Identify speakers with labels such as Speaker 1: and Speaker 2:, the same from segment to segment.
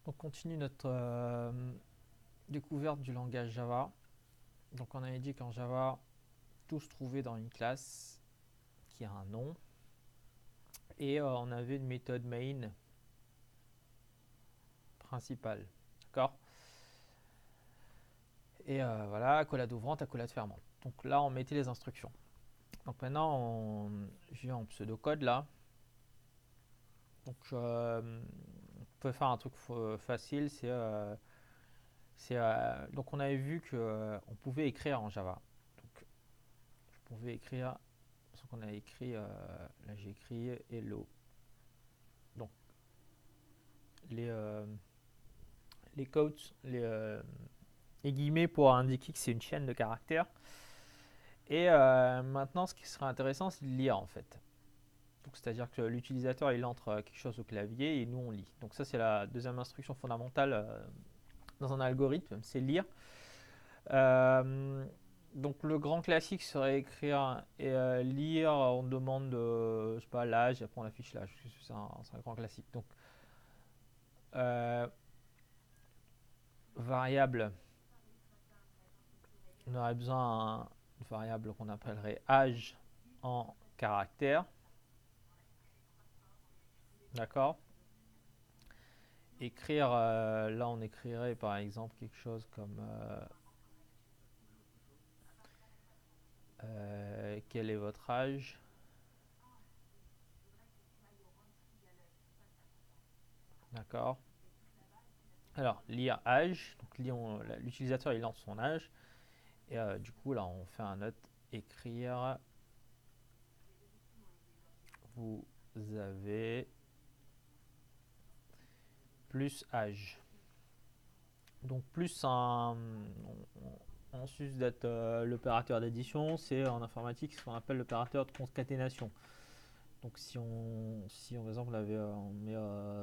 Speaker 1: On continue notre découverte du langage Java. Donc on avait dit qu'en Java, tout se trouvait dans une classe qui a un nom. Et on avait une méthode main principale. D'accord. Et voilà, accolade ouvrante, accolade fermante. Donc là, on mettait les instructions. Donc maintenant, je viens en pseudocode là. Donc on peut faire un truc facile, donc on avait vu que on pouvait écrire en Java. Donc je pouvais écrire ce qu'on a écrit. Là j'ai écrit hello. Donc les les quotes, les guillemets pour indiquer que c'est une chaîne de caractères. Et maintenant, ce qui serait intéressant, c'est de lire en fait. Donc c'est-à-dire que l'utilisateur il entre quelque chose au clavier et nous on lit. Donc ça c'est la deuxième instruction fondamentale dans un algorithme, c'est lire. Euh, donc le grand classique serait écrire et lire. On demande, je sais pas, l'âge, et après on affiche l'âge. C'est un grand classique. Donc euh, variable, on aurait besoin d'une variable qu'on appellerait âge en caractère. D'accord. Écrire, là on écrirait par exemple quelque chose comme quel est votre âge. D'accord. Alors, lire âge. Donc, l'utilisateur il lance son âge. Et du coup, là, on fait un note écrire. Vous avez plus âge. Donc, plus en sus d'être l'opérateur d'addition, c'est en informatique ce qu'on appelle l'opérateur de concaténation. Donc, par exemple, on met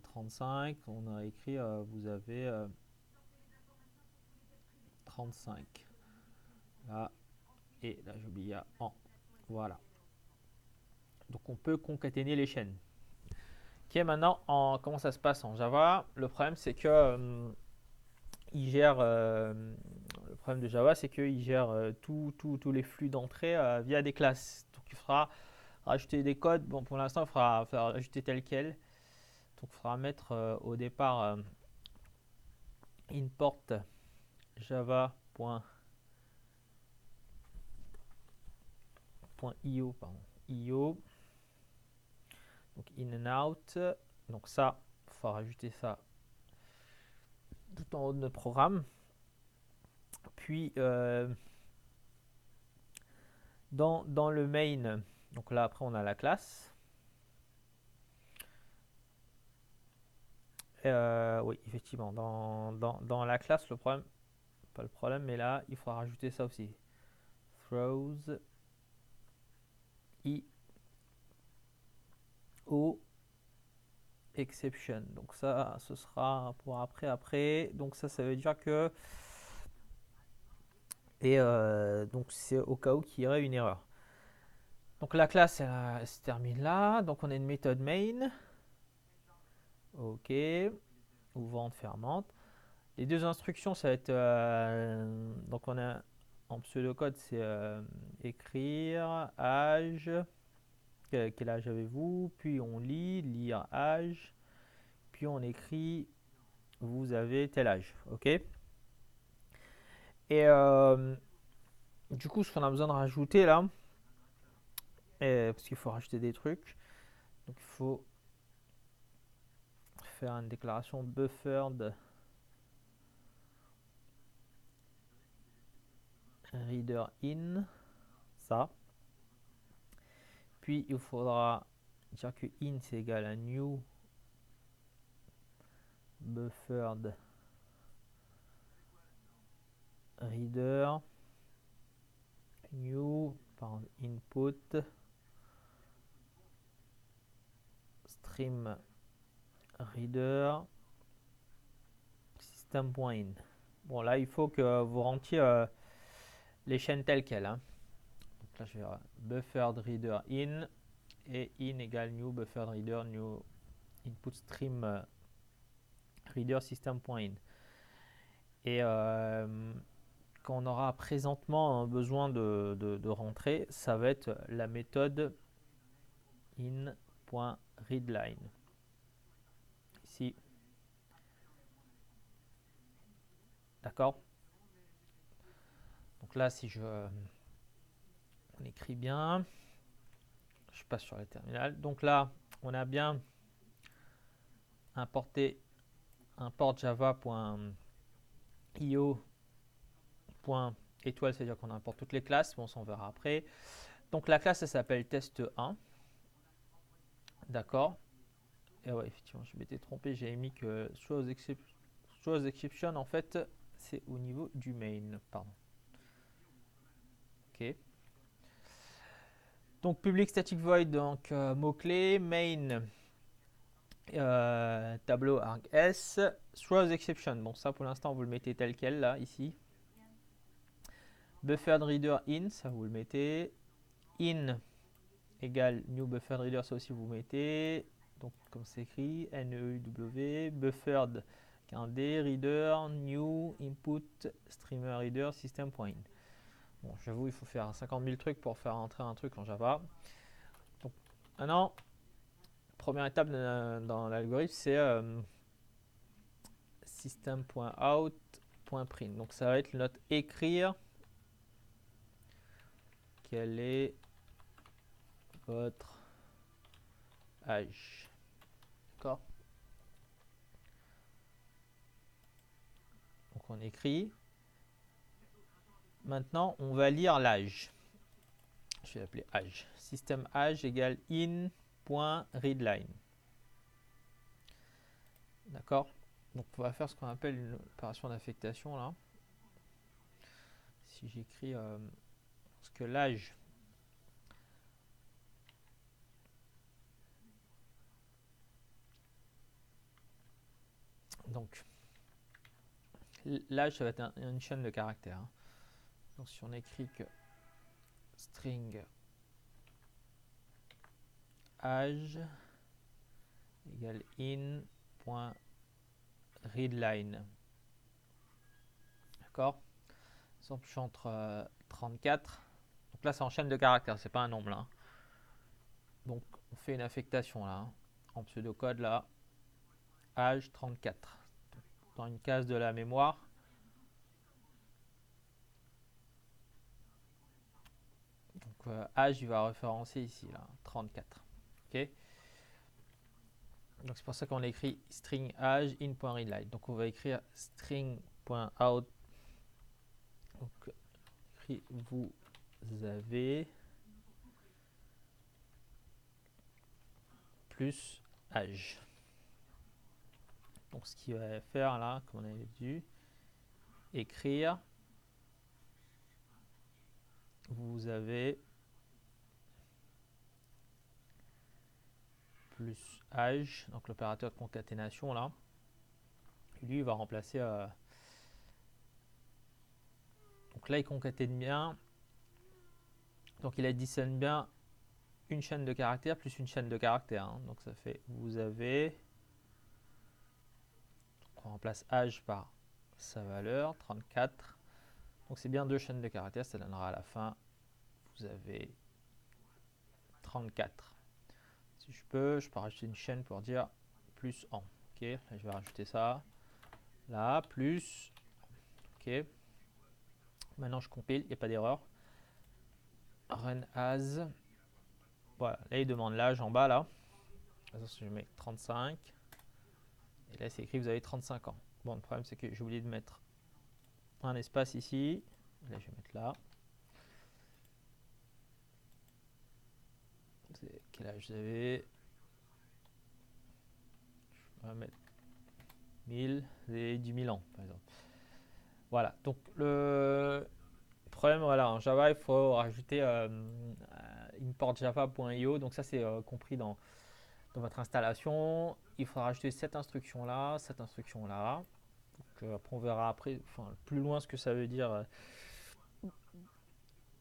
Speaker 1: 35, on a écrit vous avez 35. Là, et là, j'ai oublié en. Voilà. Donc, on peut concaténer les chaînes. Ok, maintenant, comment ça se passe en Java? Le problème, c'est que il gère, le problème de Java, c'est qu'il gère tous les flux d'entrée via des classes. Donc, il faudra rajouter des codes. Bon, pour l'instant, il faudra ajouter tel quel. Donc, il faudra mettre au départ import java.io, io, donc in and out. Donc ça, il faut rajouter ça tout en haut de notre programme. Puis dans le main, donc là après on a la classe. Oui, effectivement, dans la classe, le problème, pas le problème, mais là il faut rajouter ça aussi. Throws IO exception. Donc ça, ce sera pour après. Donc ça veut dire que. Et donc c'est au cas où qu'il y aurait une erreur. Donc la classe, elle se termine là. Donc on a une méthode main. Ok. Ouvrante, fermante. Les deux instructions, ça va être. Donc on a en pseudocode, c'est écrire, âge. Quel âge avez-vous? Puis on lit, lire âge. Puis on écrit, vous avez tel âge. Ok. Et du coup, ce qu'on a besoin de rajouter là, parce qu'il faut rajouter des trucs, donc il faut faire une déclaration buffered reader in, ça. Puis il faudra dire que in c'est égal à new buffered reader new par input stream reader system.in. Bon là il faut que vous rentriez les chaînes telles quelles, hein. Donc là je vais buffered reader in et in égale new buffered reader new input stream reader system.in. Et quand on aura présentement besoin de rentrer, ça va être la méthode in.readline. Ici. D'accord? Donc là, si on écrit bien, je passe sur le terminal. Donc là, on a bien importé import java.io.étoile, c'est-à-dire qu'on importe toutes les classes, mais on s'en verra après. Donc la classe, elle s'appelle test1. D'accord? Et ouais, effectivement, je m'étais trompé, j'avais mis que shows exception, en fait, c'est au niveau du main. Pardon. Ok. Donc public static void, donc mot-clé, main, tableau args, throws exception. Bon, ça pour l'instant, vous le mettez tel quel, là, ici. Buffered reader in, ça vous le mettez. In égale new buffered reader, ça aussi vous mettez. Donc, comme c'est écrit, NEUW, buffered, qu'un D, reader, new, input, streamer reader, system.in. Bon, j'avoue, il faut faire 50 000 trucs pour faire entrer un truc en Java. Donc, maintenant, première étape dans l'algorithme, c'est system.out.print. Donc, ça va être notre écrire. Quel est votre âge? D'accord? Donc, on écrit. Maintenant, on va lire l'âge. Je vais l'appeler âge. System âge égale in.readline. D'accord? Donc, on va faire ce qu'on appelle une opération d'affectation là. Si j'écris parce que l'âge, donc l'âge, ça va être une chaîne de caractères. Hein. Donc, si on écrit que string âge égale in.readline. D'accord? Exemple, je suis entre 34. Donc là, c'est en chaîne de caractères, c'est pas un nombre là. Hein. Donc, on fait une affectation là, hein, en pseudocode là, âge 34. Dans une case de la mémoire. Donc, âge, il va référencer ici là, 34. Ok. Donc, c'est pour ça qu'on écrit string âge in.readline. Donc, on va écrire string.out. Donc, vous avez plus âge. Donc, ce qu'il va faire là, comme on avait dû écrire, vous avez plus âge, donc l'opérateur de concaténation là, lui il va remplacer. Donc là il concatène bien, donc il additionne bien une chaîne de caractères plus une chaîne de caractères. Hein. Donc ça fait vous avez. On remplace âge par sa valeur 34. Donc c'est bien deux chaînes de caractères, ça donnera à la fin vous avez 34. Si je peux rajouter une chaîne pour dire plus en. Ok, là je vais rajouter ça. Là, plus. Ok. Maintenant je compile, il n'y a pas d'erreur. Run as. Voilà, là il demande l'âge en bas là. Je mets 35. Et là c'est écrit vous avez 35 ans. Bon, le problème c'est que j'ai oublié de mettre un espace ici. Là je vais mettre là. Quel âge vous avez? Je vais mettre 1000. Vous avez 10 000 ans par exemple. Voilà, donc le problème, voilà, en Java il faut rajouter import java.io. Donc ça c'est compris dans votre installation. Il faudra rajouter cette instruction là, cette instruction là. Donc, après on verra après, plus loin ce que ça veut dire.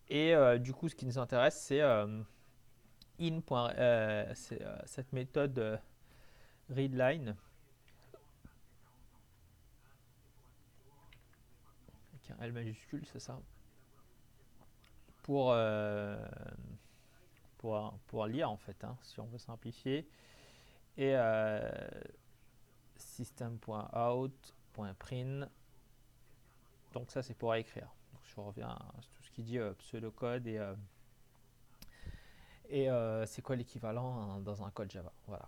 Speaker 1: Et du coup ce qui nous intéresse c'est cette méthode readline L majuscule, c'est ça. Pour, pour lire en fait, hein, si on veut simplifier. Et system.out.print. Donc ça c'est pour écrire. Donc je reviens à tout ce qui dit pseudocode et c'est quoi l'équivalent dans un code Java. Voilà.